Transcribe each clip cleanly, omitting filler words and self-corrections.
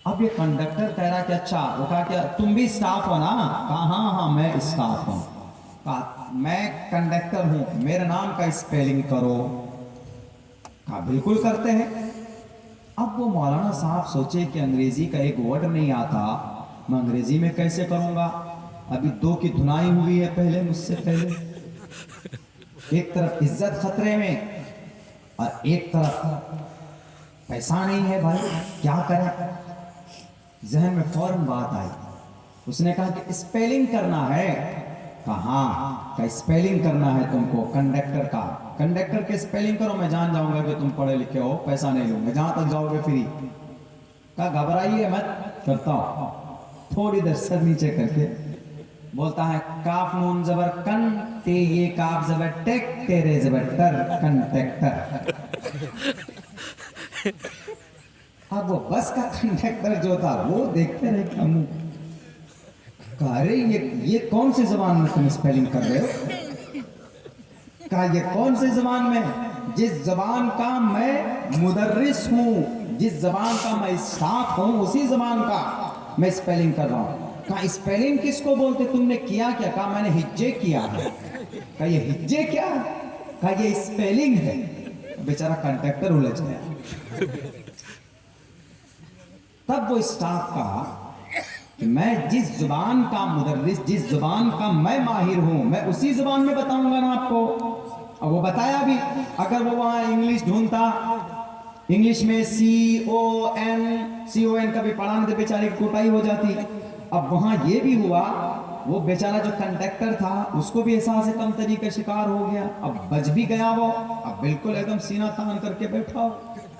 اب یہ کنڈکٹر کہہ رہا کہ اچھا، وہ کہا کہ تم بھی اسٹاف ہو نا؟ کہا ہاں ہاں میں اسٹاف ہوں. کہا میں کنڈکٹر ہوں، میرے نام کا اسپیلنگ کرو. کہا بالکل کرتے ہیں. اب وہ مولانا صاحب سوچے کہ انگریزی کا ایک ورڈ نہیں آتا، میں انگریزی میں کیسے کروں گا؟ ابھی 2 کی دھنائی ہوئی ہے پہلے مجھ سے پہلے. ایک طرف عزت خطرے میں اور ایک طرف پیسہ نہیں ہے، بھائی کیا کریں؟ ذہن میں فوراً بات آئی. اس نے کہا کہ اسپیلنگ کرنا ہے. کہا ہاں کہ اسپیلنگ کرنا ہے تم کو کنڈکٹر کا. کنڈکٹر کے اسپیلنگ کرو، میں جان جاؤں گا کہ تم پڑھے لکھے ہو، پیسہ نہیں لوں گا، جہاں تک جاؤ گے فری. کہا گھبرائیے مت، کرتا ہوں. تھوڑی دیر سر نیچے کر کے بولتا ہے کاف نون زبر کن، تے یہ کاف زبر ٹیک، تیرے زبر ٹر، کنڈکٹر. اب وہ بس کا کنڈکٹر جو تھا وہ دیکھتے رہے کہ ہم کہا رہے یہ کون سی زبان میں تم اسپیلنگ کر رہے ہو؟ کہا یہ کون سی زبان میں؟ جس زبان کا میں مدرس ہوں، جس زبان کا میں اسٹاف ہوں، اسی زبان کا میں اسپیلنگ کر رہا ہوں. کہا اسپیلنگ کس کو بولتے؟ تم نے کیا کیا؟ کہا میں نے ہجے کیا ہے. کہا یہ ہجے کیا ہے؟ کہا یہ اسپیلنگ ہے. بیچارہ کنڈکٹر الجھ گیا. تب وہ اسٹاف کہا کہ میں جس زبان کا مدرس، جس زبان کا میں ماہر ہوں، میں اسی زبان میں بتاؤں گا نا آپ کو. اور وہ بتایا بھی. اگر وہ وہاں انگلش ڈھونڈتا، انگلش میں CON کا بھی پڑھانے تو بیچارے کی کوٹائی ہو جاتی. اب وہاں یہ بھی ہوا، وہ بیچارہ جو کنڈکٹر تھا اس کو بھی احساس کمتری کا شکار ہو گیا. اب بچ بھی گیا وہ، اب بالکل ایک دم سینہ تان کر کے بیٹھا ہو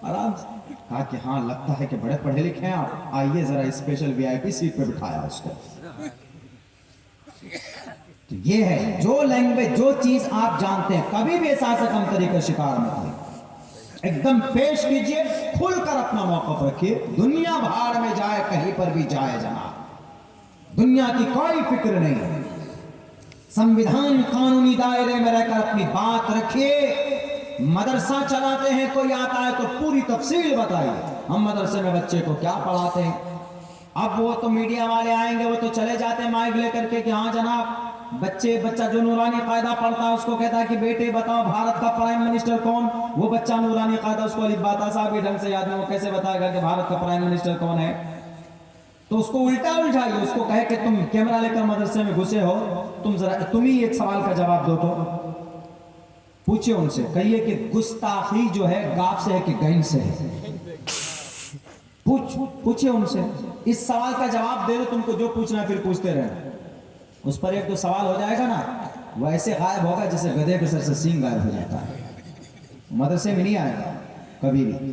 آرام سے. کہا کہ ہاں لگتا ہے کہ بڑے پڑھے لکھے ہیں آپ، آئیے ذرا اسپیشل VIP سیٹ پہ بٹھایا اس کو. تو یہ ہے جو لینگویج، جو چیز آپ جانتے ہیں، کبھی بھی احساس کمتری کا شکار مت ہوئے. ایک دم پیش کیجئے، کھل کر اپنا موقف رکھیے. دنیا بھاڑ میں جائے، کہیں پر بھی جائے جناب، دنیا کی کوئی فکر نہیں. سنویدھان قانونی دائرے میں رہ کر اپنی بات رکھیے. مدرسہ چلاتے ہیں، کوئی آتا ہے تو پوری تفصیل بتائیے ہم مدرسے میں بچے کو کیا پڑھاتے ہیں. اب وہ تو میڈیا والے آئیں گے، وہ تو چلے جاتے ہیں مائک لے کر کے کہ ہاں جناب بچہ جو نورانی قاعدہ پڑھتا ہے اس کو کہتا ہے کہ بیٹے بتاؤ بھارت کا پرائم منسٹر کون؟ وہ بچہ نورانی قاعدہ اس کو الف با تا صاحب ڈھنگ سے یاد نہیں، وہ کیسے بتائے گا کہ بھارت کا پرائم منسٹر کون ہے؟ تو اس کو الٹا الجھائیے، اس کو کہے کہ تم کیمرہ لے کر مدرسے میں گھسے ہو، تم ہی ایک سوال کا جواب دو. تو پوچھئے ان سے، کہیے کہ گستاخی جو ہے گاف سے ہے کہ گین سے ہے؟ پوچھئے ان سے، اس سوال کا جواب دے دو. تم کو جو پوچھنا ہے پھر پوچھتے رہنا. اس پر ایک تو سوال ہو جائے گا نا، وہ ایسے غائب ہوگا جیسے گدھے کے سر سے سینگ غائب ہو جاتا ہے. مدرسے میں نہیں آئے گا کبھی بھی.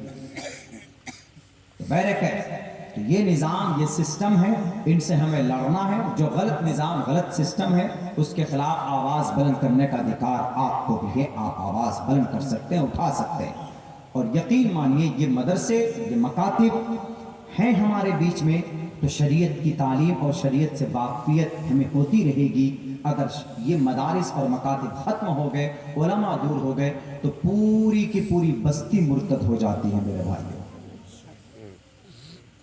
تو یہ نظام، یہ سسٹم ہے، ان سے ہمیں لڑنا ہے. جو غلط نظام، غلط سسٹم ہے، اس کے خلاف آواز بلند کرنے کا ادھیکار آپ کو بھی ہے. آپ آواز بلند کر سکتے ہیں، اٹھا سکتے ہیں. اور یقین مانیے یہ مدرسے، یہ مکاتب ہیں ہمارے بیچ میں، تو شریعت کی تعلیم اور شریعت سے واقفیت ہمیں ہوتی رہے گی. اگر یہ مدارس اور مکاتب ختم ہو گئے، علماء دور ہو گئے، تو پوری کی پوری بستی مرتد ہو جاتی ہے میرے بھائیوں.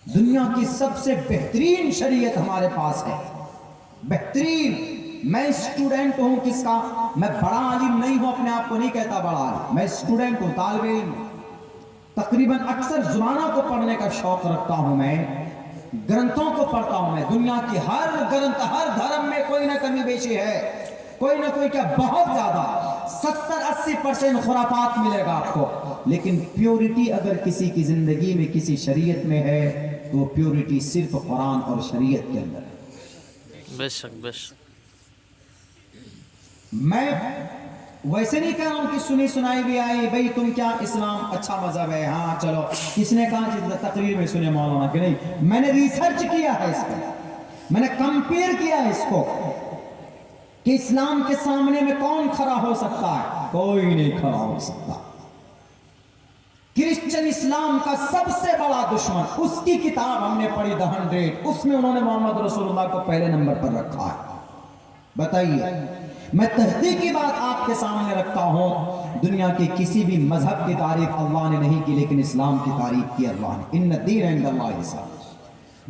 دنیا کی سب سے بہترین شریعت ہمارے پاس ہے، بہترین. میں اسٹوڈنٹ ہوں کس کا؟ میں بڑا عالم نہیں ہوں، اپنے آپ کو نہیں کہتا بڑا عالم، میں اسٹوڈنٹ ہوں، طالب علم. تقریباً اکثر زبانوں کو پڑھنے کا شوق رکھتا ہوں، میں گرنتھوں کو پڑھتا ہوں. میں دنیا کی ہر گرنتھ، ہر دھرم میں کوئی نہ کمی بیشی ہے، کوئی نہ کوئی کیا بہت زیادہ 70-80% خرافات ملے گا آپ کو. لیکن پیورٹی اگر کسی کی زندگی میں، کسی شریعت میں ہے، تو وہ پیورٹی صرف قرآن اور شریعت کے اندر ہے. بے شک بے شک. میں ویسے نہیں کہہ رہا ہوں کہ سنی سنائی بھی آئی بھئی تم کیا اسلام اچھا مذہب ہے، ہاں چلو. کس نے کہا جس تقریر میں سنے مولانا کہ نہیں؟ میں نے ریسرچ کیا ہے اس پر، میں نے کمپیئر کیا ہے اس کو کہ اسلام کے سامنے میں کون کھڑا ہو سکتا ہے. کوئی نہیں کھڑا ہو سکتا. کرسچن اسلام کا سب سے بڑا دشمن، اس کی کتاب ہم نے پڑھی The 100، اس میں انہوں نے محمد رسول اللہ کو پہلے نمبر پر رکھا ہے. بتائیے، میں تحقیقی بات آپ کے سامنے رکھتا ہوں، دنیا کے کسی بھی مذہب کی تعریف اللہ نے نہیں کی، لیکن اسلام کی تعریف کی اللہ نے. ان الدین عند اللہ الاسلام.